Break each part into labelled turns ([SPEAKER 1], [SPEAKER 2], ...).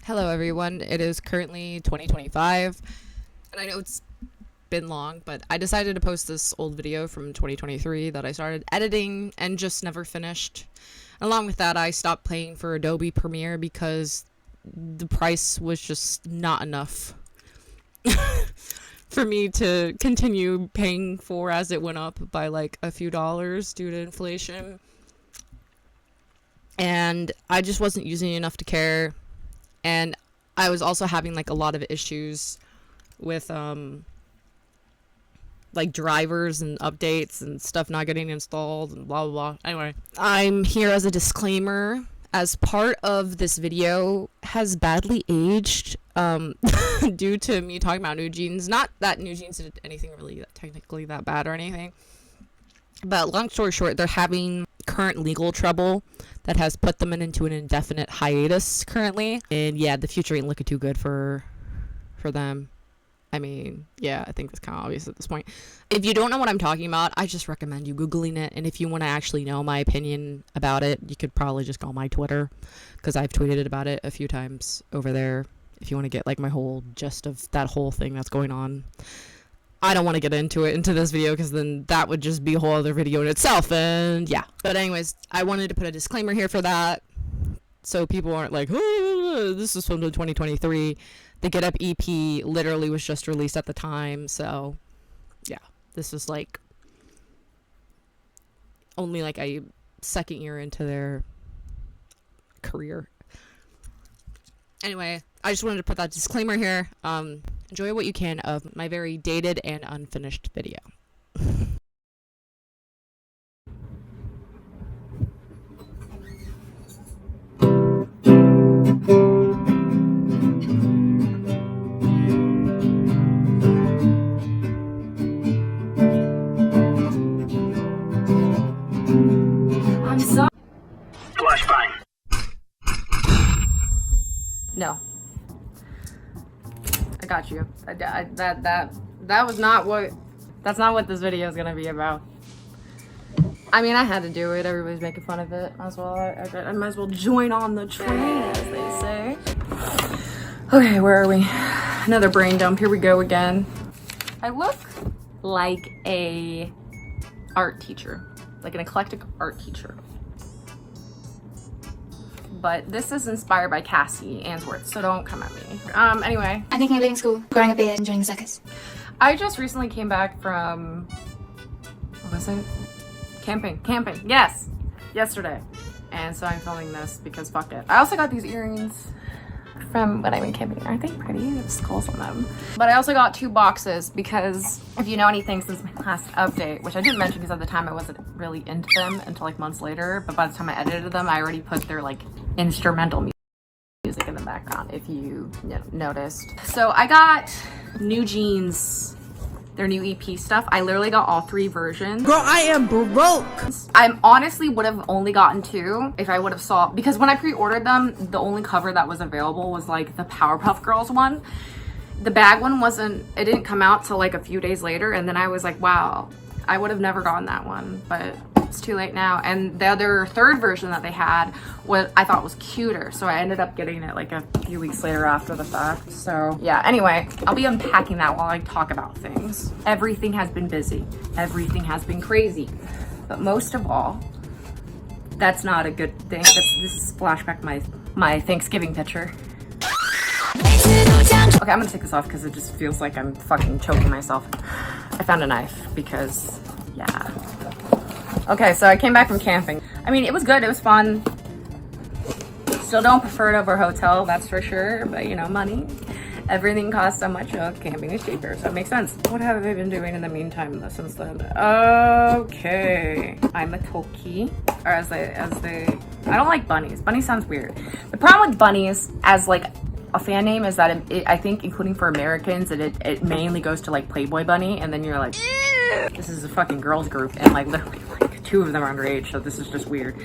[SPEAKER 1] Hello everyone, it is currently 2025, and I know it's been long, but I decided to post this old video from 2023 that I started editing and just never finished. Along with that, I stopped paying for Adobe Premiere because the price was just not enough for me to continue paying for as it went up by like a few dollars due to inflation. And I just wasn't using it enough to care. And I was also having like a lot of issues with like drivers and updates and stuff not getting installed and blah blah blah. Anyway, I'm here as a disclaimer, as part of this video has badly aged due to me talking about New Jeans. Not that New Jeans did anything really technically that bad or anything, but long story short, they're having current legal trouble that has put them into an indefinite hiatus currently, and yeah, the future ain't looking too good for them. I mean, yeah, I think that's kind of obvious at this point. If you don't know what I'm talking about, I just recommend you Googling it, and if you want to actually know my opinion about it, you could probably just go on my Twitter, because I've tweeted about it a few times over there, if you want to get like my whole gist of that whole thing that's going on. I don't want to get into this video, because then that would just be a whole other video in itself, and yeah. But anyways, I wanted to put a disclaimer here for that, so people aren't like, oh, this is from 2023. The Get Up EP literally was just released at the time, so yeah, this is like only like a second year into their career. Anyway, I just wanted to put that disclaimer here. Enjoy what you can of my very dated and unfinished video. I'm sorry.
[SPEAKER 2] Flashbang.
[SPEAKER 1] No. I got you. That was not what. That's not what this video is gonna be about. I mean, I had to do it. Everybody's making fun of it. Might as well. I might as well join on the train, as they say. Okay, where are we? Another brain dump. Here we go again. I look like a art teacher, like an eclectic art teacher. But this is inspired by Cassie Ainsworth, so don't come at me. Anyway.
[SPEAKER 3] I'm thinking of leaving school, growing a beard, and joining the circus.
[SPEAKER 1] I just recently came back from, what was it? Camping, yes, yesterday. And so I'm filming this because fuck it. I also got these earrings from when I went camping. Aren't they pretty? They have skulls on them. But I also got 2 boxes because if you know anything since my last update, which I didn't mention because at the time I wasn't really into them until like months later, but by the time I edited them, I already put their like instrumental music in the background, if you noticed. So I got New Jeans, their new EP stuff. I literally got all 3 versions.
[SPEAKER 4] Girl, I am broke.
[SPEAKER 1] I honestly would have only gotten 2 if I would have saw, because when I pre-ordered them, the only cover that was available was like the Powerpuff Girls one. The bag one wasn't, it didn't come out till like a few days later, and then I was like, wow, I would have never gotten that one, but it's too late now. And the other 3rd version that they had, what I thought was cuter, so I ended up getting it like a few weeks later after the fact. So yeah, anyway, I'll be unpacking that while I talk about things. Everything has been busy, everything has been crazy, but most of all, that's not a good thing. This is flashback my Thanksgiving picture. Okay, I'm gonna take this off because it just feels like I'm fucking choking myself. I found a knife because, yeah. Okay, so I came back from camping. I mean, it was good, it was fun. Still don't prefer it over a hotel, that's for sure, but you know, money. Everything costs so much, camping is cheaper, so it makes sense. What have I been doing in the meantime since then? Okay, I'm a Toki, or as they, I don't like bunnies. Bunny sounds weird. The problem with bunnies as like a fan name is that I think, including for Americans, it mainly goes to like Playboy Bunny, and then you're like, this is a fucking girls group, and like literally like 2 of them are underage, so this is just weird.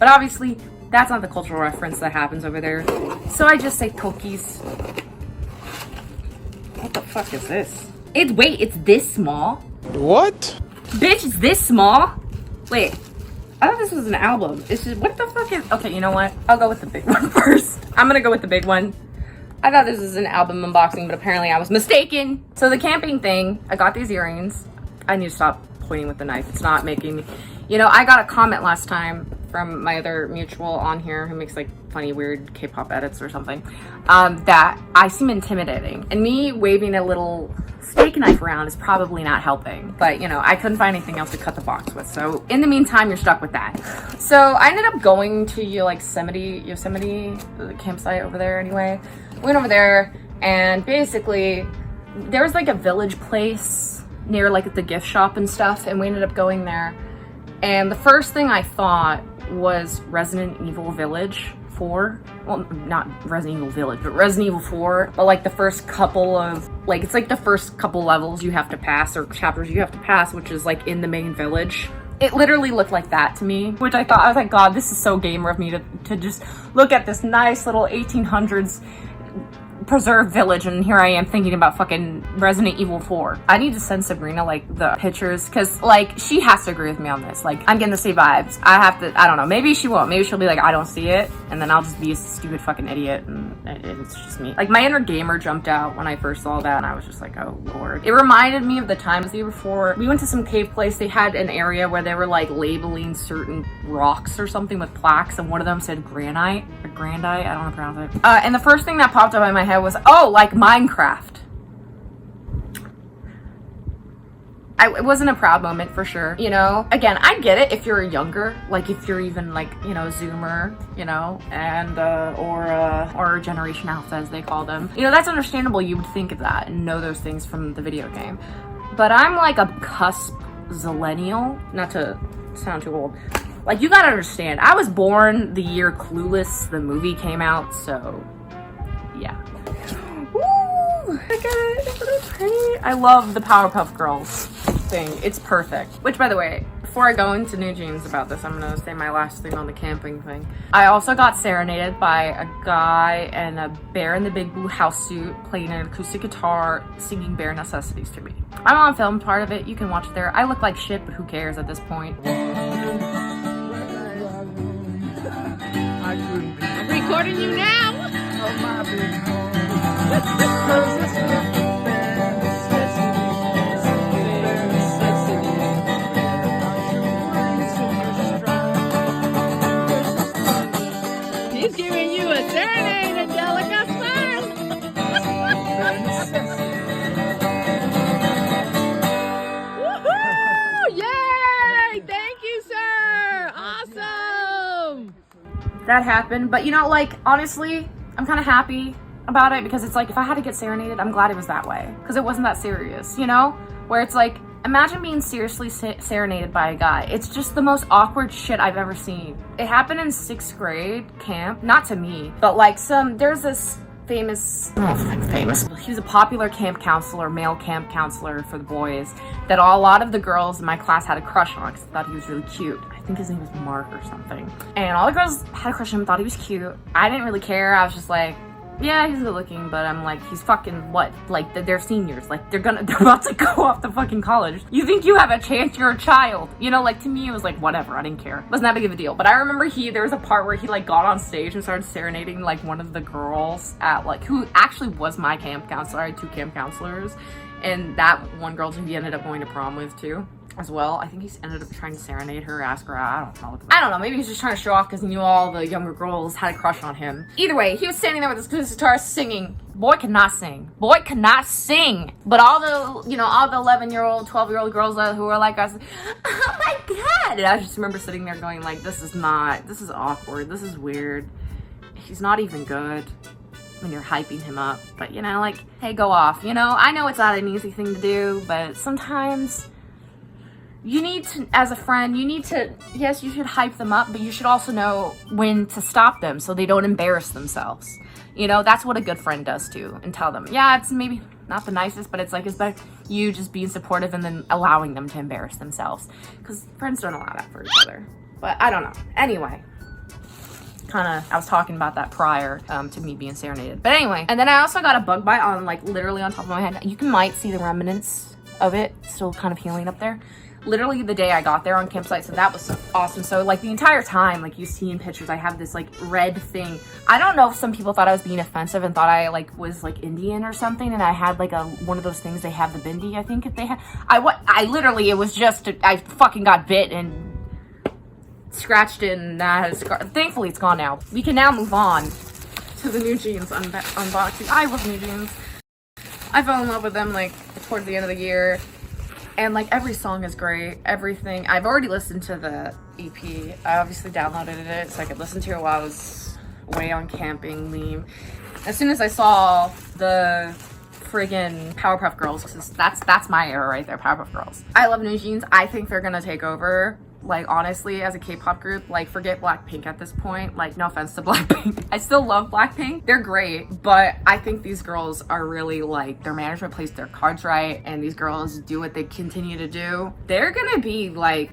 [SPEAKER 1] But obviously, that's not the cultural reference that happens over there, so I just say Tokis. What the fuck is this? Wait, it's this small?
[SPEAKER 4] What?
[SPEAKER 1] Bitch, it's this small? Wait, I thought this was an album. It's just, what the fuck is, okay, you know what? I'll go with the big one first. I'm gonna go with the big one. I thought this was an album unboxing, but apparently I was mistaken. So the camping thing, I got these earrings. I need to stop pointing with the knife. It's not making me... You know, I got a comment last time from my other mutual on here who makes like funny, weird K-pop edits or something, that I seem intimidating. And me waving a little steak knife around is probably not helping. But, you know, I couldn't find anything else to cut the box with. So in the meantime, you're stuck with that. So I ended up going to Yosemite, the campsite over there anyway. Went over there and basically there was like a village place near like the gift shop and stuff. And we ended up going there. And the first thing I thought was Resident Evil Village 4. Well, not Resident Evil Village, but Resident Evil 4. But like the first couple of, like, it's like the first couple levels you have to pass, or chapters you have to pass, which is like in the main village. It literally looked like that to me, which I was like, God, this is so gamer of me to just look at this nice little 1800s preserved village, and here I am thinking about fucking Resident Evil 4. I need to send Sabrina like the pictures, because like she has to agree with me on this. Like I'm getting the same vibes. I don't know, maybe she won't. Maybe she'll be like, I don't see it, and then I'll just be a stupid fucking idiot, and it's just me. Like my inner gamer jumped out when I first saw that, and I was just like, oh lord. It reminded me of the times the year before we went to some cave place. They had an area where they were like labeling certain rocks or something with plaques, and one of them said granite or grandite, I don't know how to pronounce it. And the first thing that popped up in my head was, oh, like Minecraft. It wasn't a proud moment for sure, you know? Again, I get it if you're younger, like if you're even like, you know, Zoomer, you know, and, or Generation Alpha as they call them. You know, that's understandable. You would think of that and know those things from the video game. But I'm like a cusp zillennial, not to sound too old. Like, you gotta understand, I was born the year Clueless, the movie, came out, so yeah. Woo! I love the Powerpuff Girls thing. It's perfect. Which, by the way, before I go into New Jeans about this, I'm gonna say my last thing on the camping thing. I also got serenaded by a guy in a Bear in the Big Blue house suit playing an acoustic guitar, singing Bare Necessities to me. I'm on film, part of it. You can watch it there. I look like shit, but who cares at this point?
[SPEAKER 2] I'm recording you now. He's giving you a serenade, Angelica. Smile. Woohoo! Yay! Thank you, sir. Awesome.
[SPEAKER 1] That happened, but you know, like, honestly, I'm kind of happy about it, because it's like, if I had to get serenaded, I'm glad it was that way, because it wasn't that serious, you know? Where it's like, imagine being seriously serenaded by a guy. It's just the most awkward shit I've ever seen. It happened in 6th grade camp, not to me, but like there's this famous, he was a popular camp counselor, male camp counselor for the boys, that a lot of the girls in my class had a crush on, because they thought he was really cute. I think his name was Mark or something. And all the girls had a crush on him, thought he was cute. I didn't really care. I was just like, yeah, he's good looking, but I'm like, he's fucking what? Like, they're seniors. Like, they're about to go off to fucking college. You think you have a chance? You're a child. You know, like, to me, it was like, whatever. I didn't care. It wasn't that big of a deal. But I remember there was a part where he, like, got on stage and started serenading, like, one of the girls at, like, who actually was my camp counselor. I had 2 camp counselors. And that one girl he ended up going to prom with, too, as well. I think he ended up trying to serenade her, ask her out. I don't know. Maybe he was just trying to show off because he knew all the younger girls had a crush on him. Either way, he was standing there with his guitar singing. Boy could not sing. Boy could not sing. But all the, you know, all the 11-year-old, 12-year-old girls who were like us, oh my God. And I just remember sitting there going like, this is awkward. This is weird. He's not even good when you're hyping him up. But, you know, like, hey, go off. You know, I know it's not an easy thing to do, but sometimes you need to, as a friend, yes, you should hype them up, but you should also know when to stop them so they don't embarrass themselves. You know, that's what a good friend does too, and tell them, yeah, it's maybe not the nicest, but it's like, it's better you just being supportive and then allowing them to embarrass themselves, because friends don't allow that for each other. But I don't know. Anyway, I was talking about that prior to me being serenaded. But anyway, and then I also got a bug bite on, like, literally on top of my head. You might see the remnants of it still kind of healing up there.
[SPEAKER 5] literally the day I got there on campsite, so that was awesome. So like the entire time, like you see in pictures, I have this like red thing. I don't know if some people thought I was being offensive and thought I like was like Indian or something, and I had like one of those things they have, the bindi, I think, if they had. I literally, it was just, I fucking got bit and scratched it, and that has thankfully it's gone now. We can now move on to the New Jeans unboxing. I love New Jeans. I fell in love with them like towards the end of the year, and like every song is great, everything. I've already listened to the EP. I obviously downloaded it so I could listen to it while I was away on camping leave. As soon as I saw the friggin' Powerpuff Girls, 'cause that's my era right there, Powerpuff Girls. I love New Jeans. I think they're gonna take over. Like, honestly, as a K-pop group, like, forget Blackpink at this point. Like, no offense to Blackpink. I still love Blackpink. They're great, but I think these girls are really, like, their management plays their cards right, and these girls do what they continue to do. They're gonna be, like...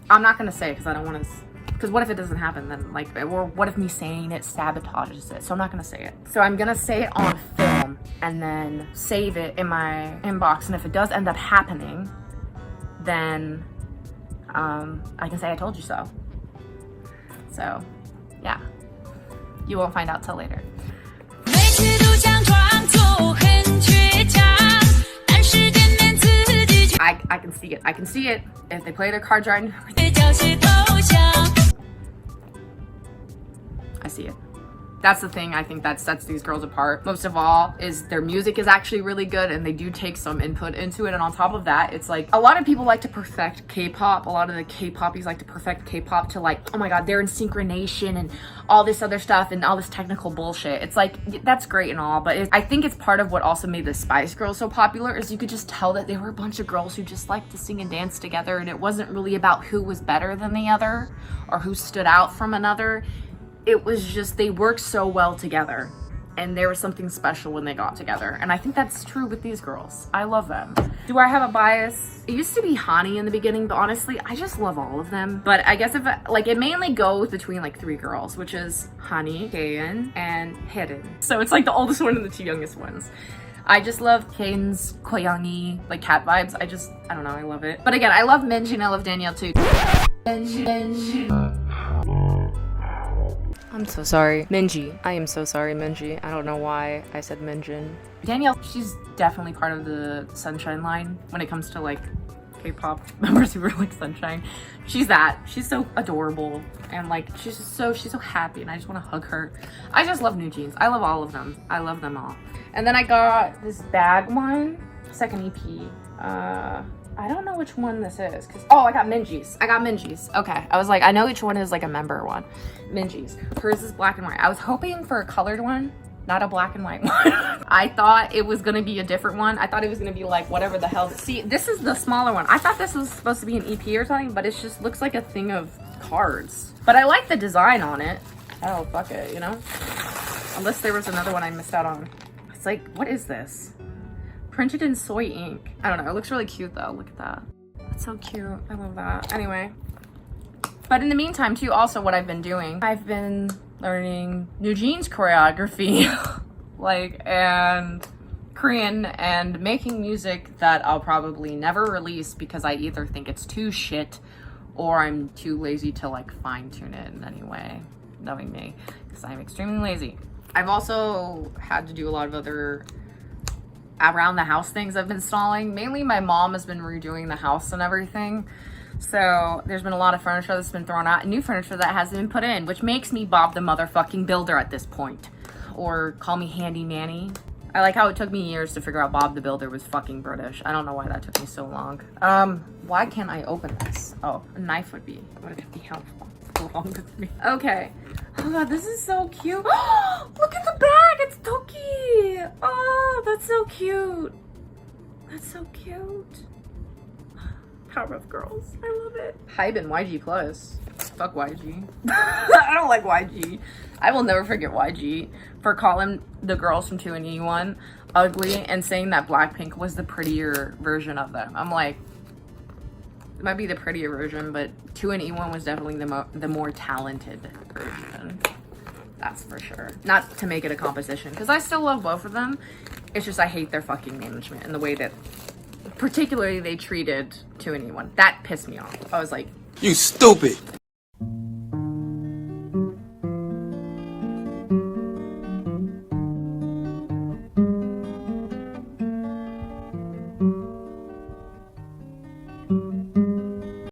[SPEAKER 5] I'm not gonna say it, because I don't want to... Because what if it doesn't happen then? Like, or what if me saying it sabotages it? So I'm not gonna say it. So I'm gonna say it on film, and then save it in my inbox, and if it does end up happening, then I can say I told you so. So, yeah. You won't find out till later. I can see it. I can see it. If they play their cards right, I see it. That's the thing I think that sets these girls apart. Most of all is their music is actually really good, and they do take some input into it. And on top of that, it's like a lot of people like to perfect K-pop. A lot of the K-poppies like to perfect K-pop to like, oh my god, they're in synchronization and all this other stuff and all this technical bullshit. It's like, that's great and all, but I think it's part of what also made the Spice Girls so popular is you could just tell that they were a bunch of girls who just liked to sing and dance together, and it wasn't really about who was better than the other or who stood out from another. It was just, they worked so well together, and there was something special when they got together. And I think that's true with these girls. I love them. Do I have a bias? It used to be Hani in the beginning, but honestly, I just love all of them. But I guess if like it mainly goes between like 3 girls, which is Hani, Taeyeon, and Haerin. So it's like the oldest one and the 2 youngest ones. I just love Kane's Koyangi, like cat vibes. I don't know, I love it. But again, I love Minji and I love Danielle too. I'm so sorry. Minji. I am so sorry, Minji. I don't know why I said Minjin. Danielle, she's definitely part of the Sunshine line when it comes to like K-pop members who are like Sunshine. She's that. She's so adorable and like she's so happy, and I just want to hug her. I just love New Jeans. I love all of them. I love them all. And then I got this bag one, second EP. I don't know which one this is, cause I got Minji's. Okay, I was like, I know each one is like a member one. Minji's. Hers is black and white. I was hoping for a colored one, not a black and white one. I thought it was gonna be a different one. I thought it was gonna be like whatever the hell. See, this is the smaller one. I thought this was supposed to be an EP or something, but it just looks like a thing of cards. But I like the design on it. Oh, fuck it, you know? Unless there was another one I missed out on. It's like, what is this? Printed in soy ink. I don't know, it looks really cute though. Look at that. That's so cute. I love that. Anyway. But in the meantime too, also what I've been doing, I've been learning New Jeans choreography, and Korean, and making music that I'll probably never release because I either think it's too shit or I'm too lazy to like fine tune it in any way, knowing me, because I'm extremely lazy. I've also had to do a lot of other around the house things I've been installing. Mainly my mom has been redoing the house and everything. So there's been a lot of furniture that's been thrown out and new furniture that hasn't been put in, which makes me Bob the motherfucking Builder at this point. Or call me Handy Manny. I like how it took me years to figure out Bob the Builder was fucking British. I don't know why that took me so long. Why can't I open this? Oh, a knife would be helpful. Along with me. Okay. Oh god, this is so cute. Look at the bag! It's Toki! Oh, that's so cute. That's so cute. Powerpuff Girls. I love it. Hyben YG Plus. Fuck YG. I don't like YG. I will never forget YG for calling the girls from 2NE1 ugly and saying that Blackpink was the prettier version of them. I'm like, it might be the prettier version, but 2NE1 was definitely the more talented version. That's for sure. Not to make it a competition, because I still love both of them. It's just I hate their fucking management and the way that particularly they treated 2NE1. That pissed me off. I was like,
[SPEAKER 4] You stupid.